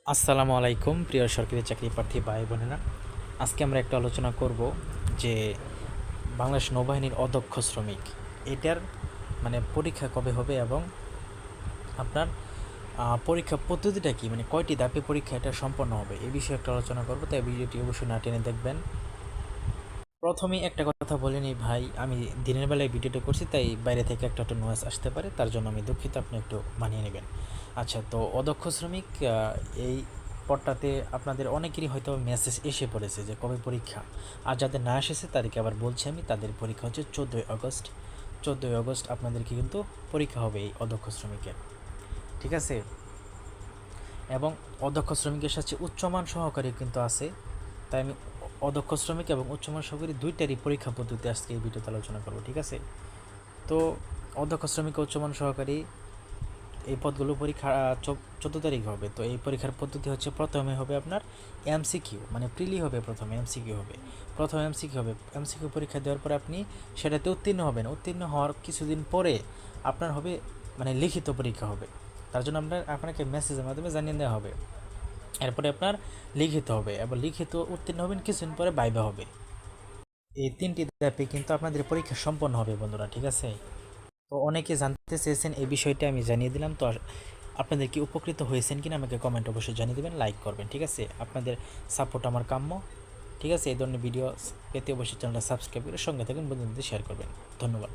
আসসালামু আলাইকুম প্রিয় সরকারি চাকরি প্রার্থী ভাই বোনেরা। আজকে আমরা একটা আলোচনা করব যে বাংলাদেশ নৌবাহিনীর অদক্ষ শ্রমিক এটার পরীক্ষা কবে হবে এবং আপনার পরীক্ষা পদ্ধতিটা কি, কয়টি ধাপে পরীক্ষা এটা সম্পন্ন হবে এই বিষয়ে একটা আলোচনা করব। তাই ভিডিওটি অবশ্যই না টেনে দেখবেন। প্রথমেই একটা কথা বলে নিই ভাই, আমি দিনের বেলায় ভিডিওটা করছি, তাই বাইরে থেকে একটা নয়েজ আসতে পারে, তার জন্য আমি দুঃখিত, আপনি একটু মানিয়ে নেবেন। আচ্ছা, তো অদক্ষ শ্রমিক এই পদটাতে আপনাদের অনেকেরই হয়তো মেসেজ এসে পড়েছে যে কবে পরীক্ষা। আর যাদের না এসেছে তাদেরকে আবার বলছি আমি, তাদের পরীক্ষা হচ্ছে 14ই আগস্ট। 14ই আগস্ট আপনাদেরকে কিন্তু পরীক্ষা হবে এই অদক্ষ শ্রমিকের, ঠিক আছে? এবং অদক্ষ শ্রমিকের সাথে উচ্চমান সহকারী কিন্তু আছে। তাই আমি অদক্ষ শ্রমিক এবং উচ্চমান সহকারী দুইটারই পরীক্ষা পদ্ধতি আজকে এই ভিডিওতে আলোচনা করব, ঠিক আছে? তো অদক্ষ শ্রমিক ও উচ্চমান সহকারী এই পদগুলো পরীক্ষা 14 তারিখ হবে। তো এই পরীক্ষার পদ্ধতি হচ্ছে, প্রথমে হবে আপনার এমসিকিউ, প্রিলি হবে, প্রথমে এমসিকিউ হবে। এমসিকিউ পরীক্ষা দেওয়ার পর আপনি সেটাতে উত্তীর্ণ হবেন। উত্তীর্ণ হওয়ার কিছুদিন পরে আপনার হবে লিখিত পরীক্ষা হবে। তার জন্য আপনাকে মেসেজের মাধ্যমে জানিয়ে দেওয়া হবে। এরপরে আপনার লিখিত হবে এবং লিখিত উত্তীর্ণ হবেন, কিছুদিন পরে ভাইভা হবে। এই 3টি ধাপে কিন্তু আপনাদের পরীক্ষা সম্পন্ন হবে বন্ধুরা, ঠিক আছে? তো অনেকে জানতে চেয়েছেন এই বিষয়টা, আমি জানিয়ে দিলাম। তো আপনাদের কি উপকৃত হয়েছেন কিনা আমাকে কমেন্ট অবশ্যই জানিয়ে দেবেন, লাইক করবেন, ঠিক আছে? আপনাদের সাপোর্ট আমার কাম্য, ঠিক আছে? এই ধরনের ভিডিও পেতে অবশ্যই চ্যানেলটা সাবস্ক্রাইব করে সঙ্গে থাকুন, বন্ধুদের শেয়ার করবেন। ধন্যবাদ।